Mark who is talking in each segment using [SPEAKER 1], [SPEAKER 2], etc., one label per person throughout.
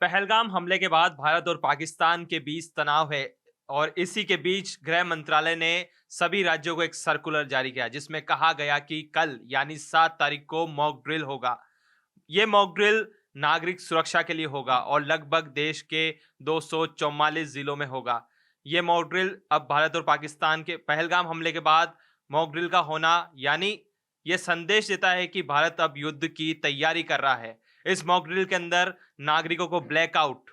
[SPEAKER 1] पहलगाम हमले के बाद भारत और पाकिस्तान के बीच तनाव है और इसी के बीच गृह मंत्रालय ने सभी राज्यों को एक सर्कुलर जारी किया जिसमें कहा गया कि कल यानी 7 तारीख को मॉक ड्रिल होगा। ये मॉक ड्रिल नागरिक सुरक्षा के लिए होगा और लगभग देश के 244 जिलों में होगा। ये मॉक ड्रिल अब भारत और पाकिस्तान के पहलगाम हमले के बाद मॉक ड्रिल का होना यानी ये संदेश देता है कि भारत अब युद्ध की तैयारी कर रहा है। इस मॉक ड्रिल के अंदर नागरिकों को ब्लैकआउट,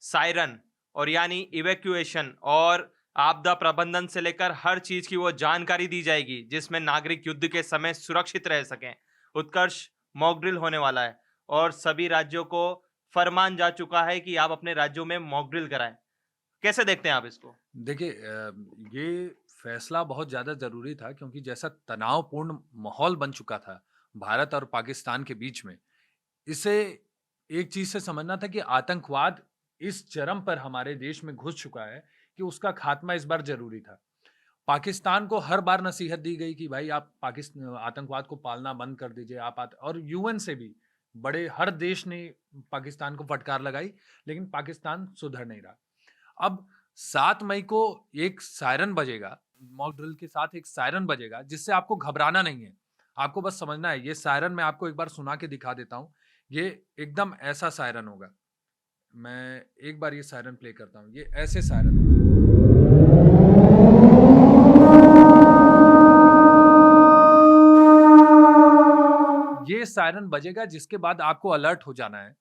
[SPEAKER 1] सायरन और यानी इवैक्यूएशन और आपदा प्रबंधन से लेकर हर चीज की वो जानकारी दी जाएगी जिसमें नागरिक युद्ध के समय सुरक्षित रह सकें। उत्कर्ष, मॉक ड्रिल होने वाला है और सभी राज्यों को फरमान जा चुका है कि आप अपने राज्यों में मॉक ड्रिल कराएं। कैसे देखते हैं आप इसको?
[SPEAKER 2] देखिए ये फैसला बहुत ज़्यादा ज़रूरी था क्योंकि जैसा तनावपूर्ण माहौल बन चुका था भारत और पाकिस्तान के बीच में, इसे एक चीज़ से समझना था कि आतंकवाद इस चरम पर हमारे देश में घुस चुका है कि उसका खात्मा इस बार ज़रूरी था। पाकिस्तान को हर बार नसीहत दी गई कि भाई आप आतंकवाद को पालना बंद कर दीजिए, और यूएन से भी बड़े हर देश ने पाकिस्तान को फटकार लगाई, लेकिन पाकिस्तान सुधर नहीं रहा। अब 7 मई को एक सायरन बजेगा, मॉक ड्रिल के साथ एक सायरन बजेगा जिससे आपको घबराना नहीं है। आपको बस समझना है, ये सायरन मैं आपको एक बार सुना के दिखा देता हूँ। ये एकदम ऐसा सायरन होगा। मैं एक बार ये सायरन प्ले करता हूँ। ये ऐसे सायरन ये सायरन बजेगा जिसके बाद आपको अलर्ट हो जाना है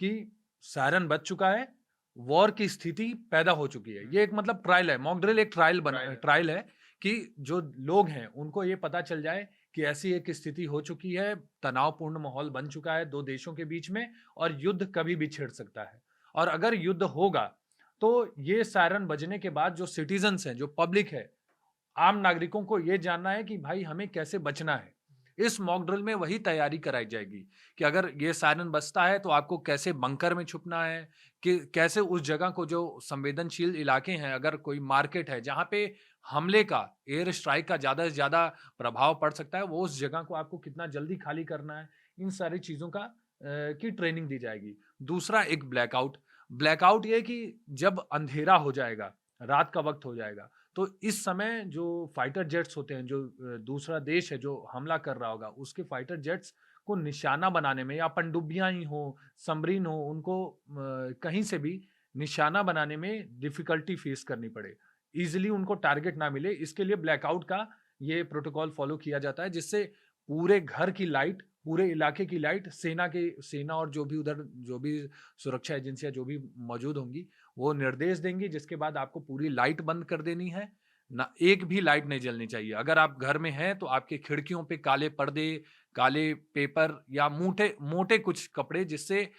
[SPEAKER 2] कि सायरन बज चुका है, वॉर की स्थिति पैदा हो चुकी है। ये एक मतलब ट्रायल है, मॉक ड्रिल एक ट्रायल है कि जो लोग हैं उनको ये पता चल जाए कि ऐसी एक स्थिति हो चुकी है, तनावपूर्ण माहौल बन चुका है 2 देशों के बीच में और युद्ध कभी भी छिड़ सकता है। और अगर युद्ध होगा तो ये सायरन बजने के बाद जो सिटीजन्स हैं, जो पब्लिक है, आम नागरिकों को ये जानना है कि भाई हमें कैसे बचना है। इस मॉक ड्रिल में वही तैयारी कराई जाएगी कि अगर ये सायरन बजता है तो आपको कैसे बंकर में छुपना है, कि कैसे उस जगह को, जो संवेदनशील इलाके हैं, अगर कोई मार्केट है जहाँ पे हमले का, एयर स्ट्राइक का ज़्यादा से ज़्यादा प्रभाव पड़ सकता है, वो उस जगह को आपको कितना जल्दी खाली करना है, इन सारी चीज़ों का की ट्रेनिंग दी जाएगी। दूसरा एक ब्लैकआउट। ब्लैकआउट ये कि जब अंधेरा हो जाएगा, रात का वक़्त हो जाएगा, तो इस समय जो फाइटर जेट्स होते हैं, जो दूसरा देश है जो हमला कर रहा होगा, उसके फाइटर जेट्स को निशाना बनाने में, या पनडुब्बियाँ ही हों, सबमरीन हो, उनको कहीं से भी निशाना बनाने में डिफ़िकल्टी फ़ेस करनी पड़े। ईज़िली उनको टारगेट ना मिले, इसके लिए ब्लैकआउट का ये प्रोटोकॉल फ़ॉलो किया जाता है, जिससे पूरे घर की लाइट, पूरे इलाके की लाइट, सेना और जो भी उधर, जो भी सुरक्षा एजेंसियाँ जो भी मौजूद होंगी, वो निर्देश देंगी, जिसके बाद आपको पूरी लाइट बंद कर देनी है। ना एक भी लाइट नहीं जलनी चाहिए। अगर आप घर में हैं तो आपके खिड़कियों पे काले पर्दे, काले पेपर या मोटे मोटे कुछ कपड़े, जिससे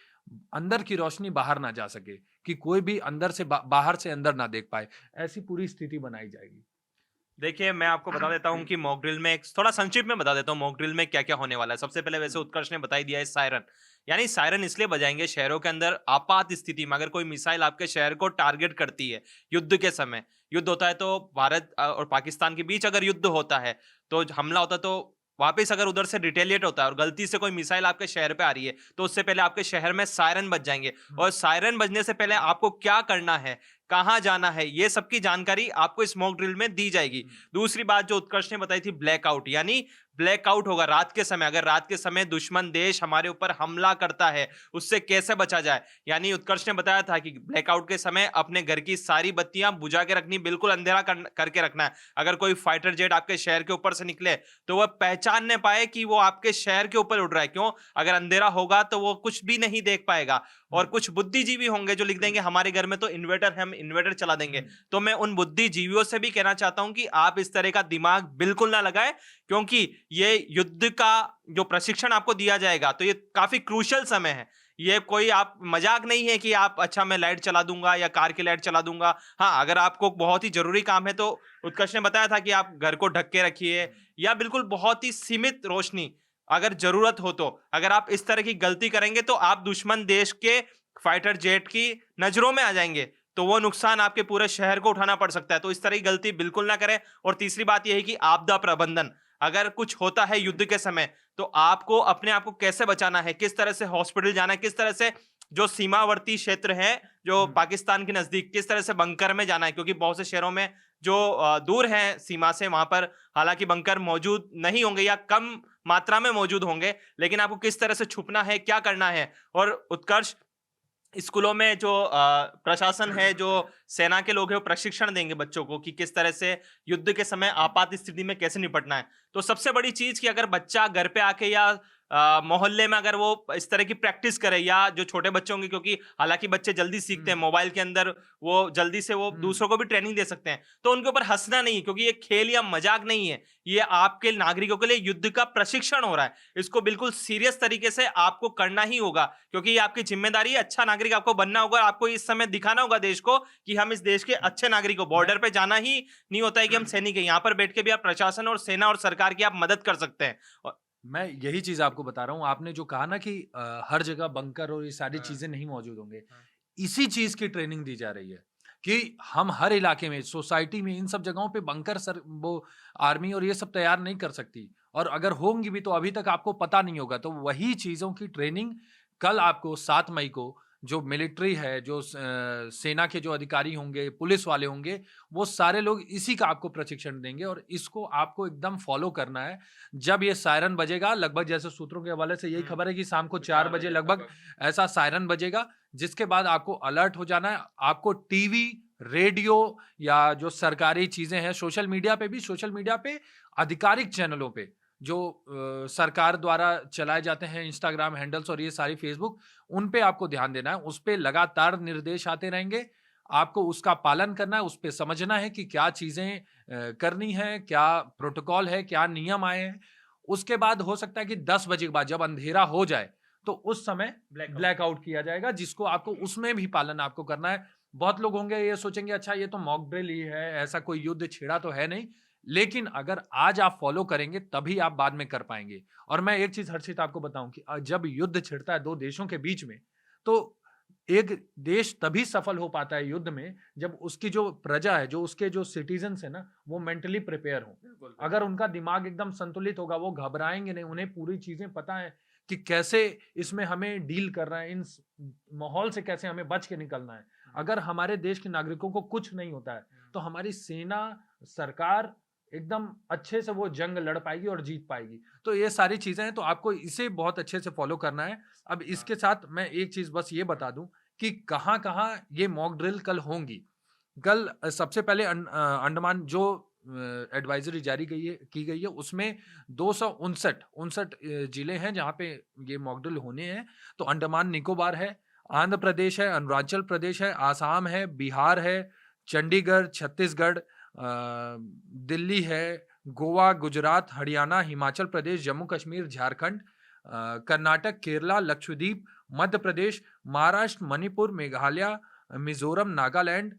[SPEAKER 2] अंदर की रोशनी बाहर ना जा सके, कि कोई भी अंदर से बाहर से अंदर ना देख पाए। ऐसी पूरी स्थिति बनाई जाएगी।
[SPEAKER 1] देखिए, मैं आपको बता देता हूँ कि मॉक ड्रिल में एक थोड़ा संक्षिप्त में बता देता हूँ मॉक ड्रिल में क्या-क्या होने वाला है। सबसे पहले वैसे उत्कर्ष ने बता ही दिया है सायरन। यानी सायरन इसलिए बजाएँगे शहरों के अंदर आपात स्थिति में अगर कोई मिसाइल आपके शहर को टारगेट करती है, युद्ध के समय। युद्ध होता है तो भारत और पाकिस्तान के बीच अगर युद्ध होता है, तो हमला होता है तो वापस अगर उधर से रिटेलिएट होता है और गलती से कोई मिसाइल आपके शहर पे आ रही है, तो उससे पहले आपके शहर में सायरन बज जाएँगे और सायरन बजने से पहले आपको क्या करना है, कहाँ जाना है, ये सब की जानकारी आपको इस मॉक ड्रिल में दी जाएगी। दूसरी बात जो उत्कर्ष ने बताई थी ब्लैकआउट, यानी ब्लैकआउट होगा रात के समय। अगर रात के समय दुश्मन देश हमारे ऊपर हमला करता है, उससे कैसे बचा जाए? यानी उत्कर्ष ने बताया था कि ब्लैकआउट के समय अपने घर की सारी बत्तियां बुझा के रखनी, बिल्कुल अंधेरा करके रखना है। अगर कोई फाइटर जेट आपके शहर के ऊपर से निकले, तो वह पहचान नहीं पाए कि वो आपके शहर के ऊपर उड़ रहा है। क्यों? अगर अंधेरा होगा तो वो कुछ भी नहीं देख पाएगा और कुछ बुद्धिजीवी होंगे जो लिख देंगे हमारे घर में तो इन्वर्टर है, हम इन्वर्टर चला देंगे। तो मैं उन बुद्धिजीवियों से भी कहना चाहता हूं कि आप इस तरह का दिमाग बिल्कुल ना लगाएं, क्योंकि ये युद्ध का जो प्रशिक्षण आपको दिया जाएगा तो ये काफी क्रूशियल समय है। ये कोई आप मजाक नहीं है कि आप अच्छा मैं लाइट चला दूंगा या कार की लाइट चला दूंगा। हाँ, अगर आपको बहुत ही जरूरी काम है तो उत्कर्ष ने बताया था कि आप घर को ढक के रखिए या बिल्कुल बहुत ही सीमित रोशनी अगर जरूरत हो तो। अगर आप इस तरह की गलती करेंगे तो आप दुश्मन देश के फाइटर जेट की नजरों में आ जाएंगे, तो वो नुकसान आपके पूरे शहर को उठाना पड़ सकता है। तो इस तरह की गलती बिल्कुल ना करें। और तीसरी बात यह है कि आपदा प्रबंधन, अगर कुछ होता है युद्ध के समय तो आपको अपने आप को कैसे बचाना है, किस तरह से हॉस्पिटल जाना है, किस तरह से जो सीमावर्ती क्षेत्र है, जो पाकिस्तान के नजदीक, किस तरह से बंकर में जाना है, क्योंकि बहुत से शहरों में जो दूर हैं सीमा से, वहां पर हालांकि बंकर मौजूद नहीं होंगे या कम मात्रा में मौजूद होंगे, लेकिन आपको किस तरह से छुपना है, क्या करना है। और उत्कर्ष स्कूलों में जो प्रशासन है, जो सेना के लोग हैं, वो प्रशिक्षण देंगे बच्चों को कि किस तरह से युद्ध के समय आपात स्थिति में कैसे निपटना है। तो सबसे बड़ी चीज कि अगर बच्चा घर पे आके या मोहल्ले में अगर वो इस तरह की प्रैक्टिस करे, या जो छोटे बच्चे होंगे, क्योंकि हालांकि बच्चे जल्दी सीखते हैं मोबाइल के अंदर, वो जल्दी से वो दूसरों को भी ट्रेनिंग दे सकते हैं, तो उनके ऊपर हंसना नहीं, क्योंकि ये खेल या मजाक नहीं है, ये आपके नागरिकों के लिए युद्ध का प्रशिक्षण हो रहा है। इसको बिल्कुल सीरियस तरीके से आपको करना ही होगा, क्योंकि ये आपकी जिम्मेदारी है। अच्छा नागरिक आपको बनना होगा, आपको इस समय दिखाना होगा देश को कि हम इस देश के अच्छे नागरिक हो। बॉर्डर पे जाना ही नहीं होता है कि हम सैनिक हैं, यहाँ पर बैठ के भी आप प्रशासन और सेना और सरकार की आप मदद कर सकते हैं।
[SPEAKER 2] मैं यही चीज आपको बता रहा हूँ। आपने जो कहा ना कि हर जगह बंकर और ये सारी
[SPEAKER 1] हाँ।
[SPEAKER 2] चीजें नहीं मौजूद होंगे,
[SPEAKER 1] हाँ।
[SPEAKER 2] इसी चीज की ट्रेनिंग दी जा रही है कि हम हर इलाके में, सोसाइटी में, इन सब जगहों पे बंकर सर वो आर्मी और ये सब तैयार नहीं कर सकती, और अगर होंगी भी तो अभी तक आपको पता नहीं होगा। तो वही चीजों की ट्रेनिंग कल आपको 7 मई को जो मिलिट्री है, जो सेना के जो अधिकारी होंगे, पुलिस वाले होंगे, वो सारे लोग इसी का आपको प्रशिक्षण देंगे, और इसको आपको एकदम फॉलो करना है। जब ये सायरन बजेगा, लगभग जैसे सूत्रों के हवाले से यही खबर है कि शाम को 4 बजे लगभग ऐसा सायरन बजेगा, जिसके बाद आपको अलर्ट हो जाना है। आपको टीवी, रेडियो या जो सरकारी चीजें हैं, सोशल मीडिया पे भी, सोशल मीडिया पे आधिकारिक चैनलों पे जो सरकार द्वारा चलाए जाते हैं, इंस्टाग्राम हैंडल्स और ये सारी फेसबुक, उन पे आपको ध्यान देना है। उस पे लगातार निर्देश आते रहेंगे, आपको उसका पालन करना है, उस पे समझना है कि क्या चीजें करनी है, क्या प्रोटोकॉल है, क्या नियम आए हैं। उसके बाद हो सकता है कि 10 बजे के बाद जब अंधेरा हो जाए तो उस समय ब्लैकआउट किया जाएगा, जिसको आपको उसमें भी पालन आपको करना है। बहुत लोग होंगे ये सोचेंगे अच्छा ये तो मॉक ड्रिल ही है, ऐसा कोई युद्ध छेड़ा तो है नहीं, लेकिन अगर आज आप फॉलो करेंगे तभी आप बाद में कर पाएंगे। और मैं एक चीज हर्षित आपको बताऊं कि जब युद्ध छिड़ता है दो देशों के बीच में, तो एक देश तभी सफल हो पाता है युद्ध में जब उसकी जो प्रजा है, जो उसके जो सिटीजन्स है ना, वो मेंटली प्रिपेयर हो। अगर उनका दिमाग एकदम संतुलित होगा, वो घबराएंगे नहीं, उन्हें पूरी चीजें पता है कि कैसे इसमें हमें डील करना है, इन माहौल से कैसे हमें बच के निकलना है। अगर हमारे देश के नागरिकों को कुछ नहीं होता है तो हमारी सेना, सरकार एकदम अच्छे से वो जंग लड़ पाएगी और जीत पाएगी। तो ये सारी चीजें हैं, तो आपको इसे बहुत अच्छे से फॉलो करना है। अब इसके साथ मैं एक चीज बस ये बता दूं कि कहाँ कहाँ ये मॉक ड्रिल कल होंगी। कल सबसे पहले अंडमान जो एडवाइजरी जारी की गई है, उसमें 259 जिले हैं जहाँ पे ये मॉक ड्रिल होने हैं। तो अंडमान निकोबार है, आंध्र प्रदेश है, अरुणाचल प्रदेश है, आसाम है, बिहार है, चंडीगढ़, छत्तीसगढ़, दिल्ली है, गोवा, गुजरात, हरियाणा, हिमाचल प्रदेश, जम्मू कश्मीर, झारखंड, कर्नाटक, केरला, लक्षद्वीप, मध्य प्रदेश, महाराष्ट्र, मणिपुर, मेघालय, मिजोरम, नागालैंड,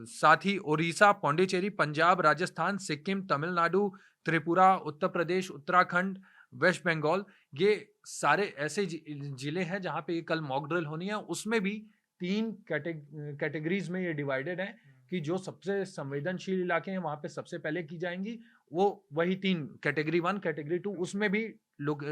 [SPEAKER 2] साथ ही उड़ीसा, पौंडीचेरी, पंजाब, राजस्थान, सिक्किम, तमिलनाडु, त्रिपुरा, उत्तर प्रदेश, उत्तराखंड, वेस्ट बंगाल, ये सारे ऐसे जिले हैं जहां पे कल मॉक ड्रिल होनी है। उसमें भी 3 कैटेगरीज में ये डिवाइडेड है कि जो सबसे संवेदनशील इलाके हैं वहां पे सबसे पहले की जाएंगी, वो वही 3 कैटेगरी 1, कैटेगरी 2, उसमें भी लोग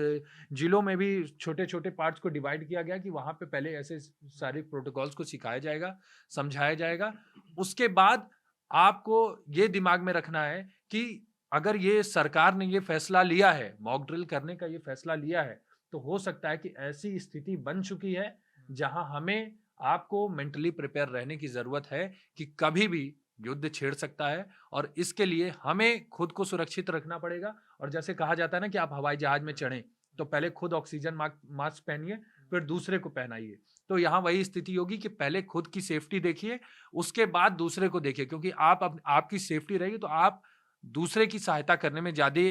[SPEAKER 2] जिलों में भी छोटे छोटे पार्ट्स को डिवाइड किया गया कि वहां पे पहले ऐसे सारे प्रोटोकॉल्स को सिखाया जाएगा, समझाया जाएगा। उसके बाद आपको ये दिमाग में रखना है कि अगर ये सरकार ने ये फैसला लिया है, मॉक ड्रिल करने का ये फैसला लिया है, तो हो सकता है कि ऐसी स्थिति बन चुकी है जहां हमें आपको मेंटली प्रिपेयर रहने की जरूरत है कि कभी भी युद्ध छेड़ सकता है, और इसके लिए हमें खुद को सुरक्षित रखना पड़ेगा। और जैसे कहा जाता है ना कि आप हवाई जहाज में चढ़ें तो पहले खुद ऑक्सीजन मास्क पहनिए, फिर दूसरे को पहनाइए। तो यहाँ वही स्थिति होगी कि पहले खुद की सेफ्टी देखिए, उसके बाद दूसरे को देखिए, क्योंकि आपकी सेफ्टी रहेगी तो आप दूसरे की सहायता करने में ज्यादा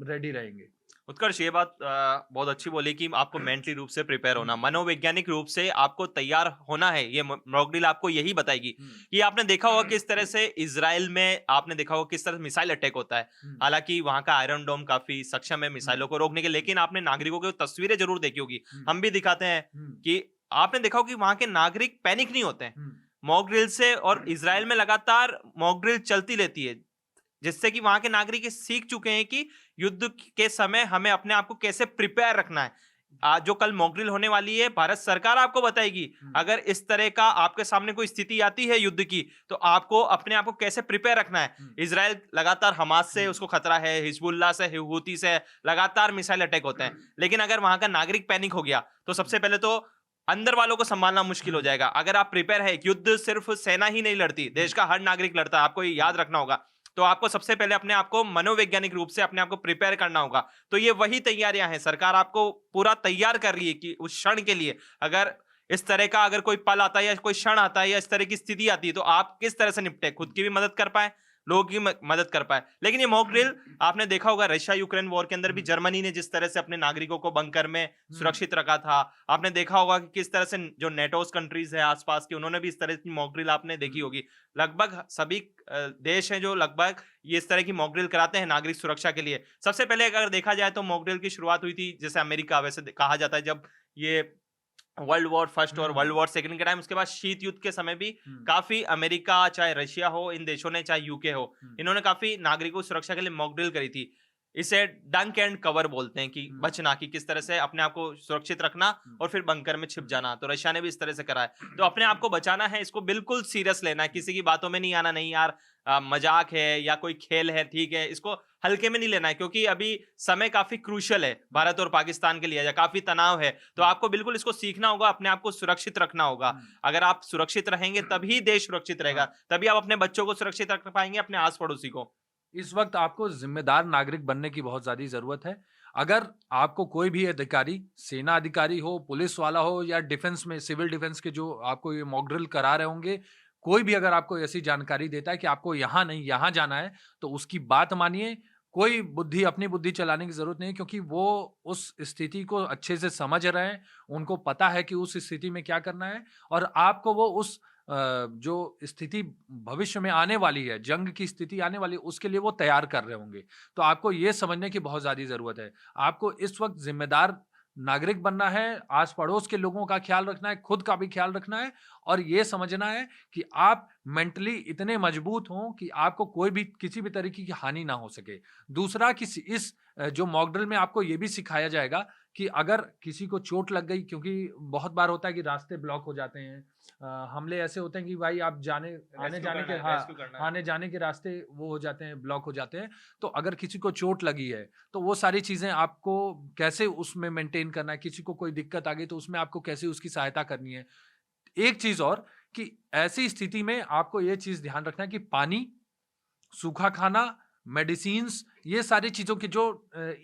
[SPEAKER 2] रेडी रहेंगे।
[SPEAKER 1] उत्कर्ष, ये बात बहुत अच्छी बोली कि आपको मेंटली रूप से प्रिपेयर होना, मनोवैज्ञानिक रूप से आपको तैयार होना है। ये मॉक ड्रिल आपको यही बताएगी कि आपने देखा होगा किस तरह से इजराइल में, आपने देखा होगा किस तरह से मिसाइल अटैक होता है। हालांकि वहां का आयरन डोम काफी सक्षम है मिसाइलों को रोकने के, लेकिन आपने नागरिकों की तस्वीरें जरूर देखी होगी, हम भी दिखाते हैं कि आपने देखा होगा कि वहां के नागरिक पैनिक नहीं होते हैं मॉक ड्रिल से। और इजराइल में लगातार मॉक ड्रिल चलती रहती है, जिससे कि वहां के नागरिक सीख चुके हैं कि युद्ध के समय हमें अपने आप को कैसे प्रिपेयर रखना है। आज जो कल मॉक ड्रिल होने वाली है भारत सरकार आपको बताएगी। अगर इस तरह का आपके सामने कोई स्थिति आती है युद्ध की, तो आपको अपने आप को कैसे प्रिपेयर रखना है। इजराइल लगातार हमास से उसको खतरा है, हिजबुल्लाह से, हूती से लगातार मिसाइल अटैक होते हैं। लेकिन अगर वहां का नागरिक पैनिक हो गया तो सबसे पहले तो अंदर वालों को संभालना मुश्किल हो जाएगा। अगर आप प्रिपेयर है, युद्ध सिर्फ सेना ही नहीं लड़ती, देश का हर नागरिक लड़ता है, आपको ये याद रखना होगा। तो आपको सबसे पहले अपने आप को मनोवैज्ञानिक रूप से अपने आप को प्रिपेयर करना होगा। तो ये वही तैयारियां हैं, सरकार आपको पूरा तैयार कर रही है कि उस क्षण के लिए अगर इस तरह का अगर कोई पल आता है या कोई क्षण आता है या इस तरह की स्थिति आती है, तो आप किस तरह से निपटे, खुद की भी मदद कर पाए, लोगों की मदद कर पाए। लेकिन ये मॉक ड्रिल आपने देखा होगा रशिया यूक्रेन वॉर के अंदर भी जर्मनी ने जिस तरह से अपने नागरिकों को बंकर में सुरक्षित रखा था, आपने देखा होगा कि किस तरह से जो नेटोस कंट्रीज है आसपास की, उन्होंने भी इस तरह की मॉक ड्रिल आपने देखी होगी। लगभग सभी देश हैं जो लगभग ये इस तरह की मॉक ड्रिल कराते हैं नागरिक सुरक्षा के लिए। सबसे पहले अगर देखा जाए तो मॉक ड्रिल की शुरुआत हुई थी जैसे अमेरिका, वैसे कहा जाता है जब ये वर्ल्ड वॉर फर्स्ट और वर्ल्ड वॉर सेकंड के टाइम, उसके बाद शीत युद्ध के समय भी काफी अमेरिका, चाहे रशिया हो, इन देशों ने, चाहे यूके हो, इन्होंने काफी नागरिकों की सुरक्षा के लिए मॉक ड्रिल करी थी। इसे डंक एंड कवर बोलते हैं कि बचना, कि किस तरह से अपने आप को सुरक्षित रखना और फिर बंकर में छिप जाना। तो रशिया ने भी इस तरह से करा है। तो अपने आप को बचाना है, इसको बिल्कुल सीरियस लेना है, किसी की बातों में नहीं आना, नहीं यार मजाक है या कोई खेल है, ठीक है, इसको हल्के में नहीं लेना है, क्योंकि अभी समय काफी क्रूशियल है भारत और पाकिस्तान के लिए, या काफी तनाव है। तो आपको बिल्कुल इसको सीखना होगा, अपने आप को सुरक्षित रखना होगा। अगर आप सुरक्षित रहेंगे तभी देश सुरक्षित रहेगा, तभी आप अपने बच्चों को सुरक्षित रख पाएंगे, अपने आस पड़ोसी को।
[SPEAKER 2] इस वक्त आपको जिम्मेदार नागरिक बनने की बहुत ज्यादा जरूरत है। अगर आपको कोई भी अधिकारी, सेना अधिकारी हो, पुलिस वाला हो, या डिफेंस में सिविल डिफेंस के जो आपको ये मॉक ड्रिल करा रहे होंगे, कोई भी अगर आपको ऐसी जानकारी देता है कि आपको यहाँ नहीं यहाँ जाना है, तो उसकी बात मानिए। कोई अपनी बुद्धि चलाने की जरूरत नहीं है, क्योंकि वो उस स्थिति को अच्छे से समझ रहे हैं, उनको पता है कि उस स्थिति में क्या करना है, और आपको वो उस जो स्थिति भविष्य में आने वाली है, जंग की स्थिति आने वाली है, उसके लिए वो तैयार कर रहे होंगे। तो आपको ये समझने की बहुत ज्यादा जरूरत है। आपको इस वक्त जिम्मेदार नागरिक बनना है, आस पड़ोस के लोगों का ख्याल रखना है, खुद का भी ख्याल रखना है, और ये समझना है कि आप मेंटली इतने मजबूत हों कि आपको कोई भी किसी भी तरीके की हानि ना हो सके। दूसरा, किसी इस जो मॉक ड्रिल में आपको ये भी सिखाया जाएगा कि अगर किसी को चोट लग गई, क्योंकि बहुत बार होता है कि रास्ते ब्लॉक हो जाते हैं, हमले ऐसे होते हैं कि भाई आप आने जाने के रास्ते वो हो जाते हैं, ब्लॉक हो जाते हैं। तो अगर किसी को चोट लगी है, तो वो सारी चीजें आपको कैसे उसमें मेंटेन करना है, किसी को कोई दिक्कत आ गई तो उसमें आपको कैसे उसकी सहायता करनी है। एक चीज और, कि ऐसी स्थिति में आपको ये चीज ध्यान रखना है कि पानी, सूखा खाना, मेडिसिन्स, ये सारी चीज़ों की जो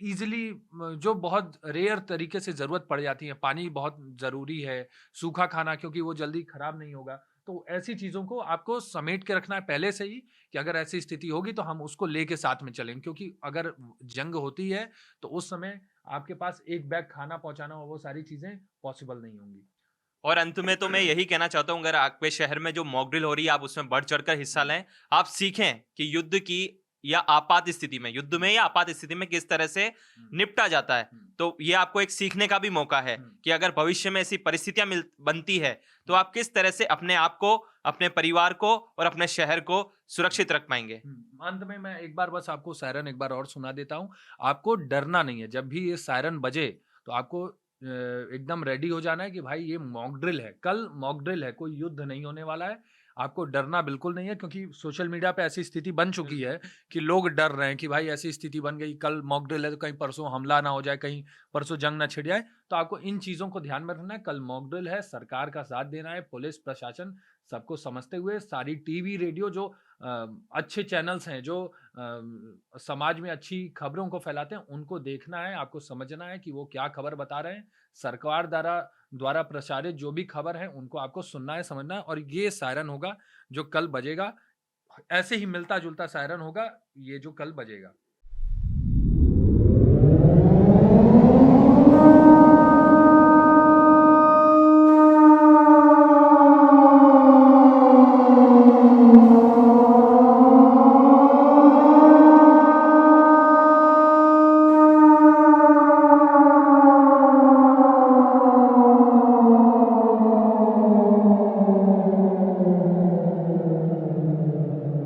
[SPEAKER 2] इजीली, जो बहुत रेयर तरीके से ज़रूरत पड़ जाती है। पानी बहुत ज़रूरी है, सूखा खाना क्योंकि वो जल्दी ख़राब नहीं होगा। तो ऐसी चीज़ों को आपको समेट के रखना है पहले से ही, कि अगर ऐसी स्थिति होगी तो हम उसको लेके साथ में चलेंगे, क्योंकि अगर जंग होती है तो उस समय आपके पास एक बैग खाना पहुँचाना, वो सारी चीज़ें पॉसिबल नहीं होंगी।
[SPEAKER 1] और अंत में तो मैं यही कहना चाहता हूँ, अगर आपके शहर में जो मॉक ड्रिल हो रही है, आप उसमें बढ़ चढ़कर हिस्सा लें। आप सीखें कि युद्ध की या आपात स्थिति में, युद्ध में या आपात स्थिति में किस तरह से निपटा जाता है। तो ये आपको एक सीखने का भी मौका है कि अगर भविष्य में ऐसी परिस्थितियां बनती है, तो आप किस तरह से अपने आप को, अपने परिवार को और अपने शहर को सुरक्षित रख पाएंगे।
[SPEAKER 2] अंत में मैं एक बार बस आपको सायरन एक बार और सुना देता हूँ। आपको डरना नहीं है, जब भी ये सायरन बजे तो आपको एकदम रेडी हो जाना है कि भाई ये मॉक ड्रिल है, कल मॉक ड्रिल है, कोई युद्ध नहीं होने वाला है। आपको डरना बिल्कुल नहीं है, क्योंकि सोशल मीडिया पे ऐसी स्थिति बन चुकी है कि लोग डर रहे हैं कि भाई ऐसी स्थिति बन गई, कल मॉक ड्रिल है तो कहीं परसों हमला ना हो जाए, कहीं परसों जंग ना छिड़ जाए। तो आपको इन चीज़ों को ध्यान में रखना है। कल मॉक ड्रिल है, सरकार का साथ देना है, पुलिस प्रशासन सबको समझते हुए, सारी टीवी रेडियो जो अच्छे चैनल्स हैं, जो समाज में अच्छी खबरों को फैलाते हैं, उनको देखना है। आपको समझना है कि वो क्या खबर बता रहे हैं। सरकार द्वारा प्रसारित जो भी खबर है उनको आपको सुनना है, समझना है। और ये सायरन होगा जो कल बजेगा, ऐसे ही मिलता जुलता सायरन होगा ये जो कल बजेगा।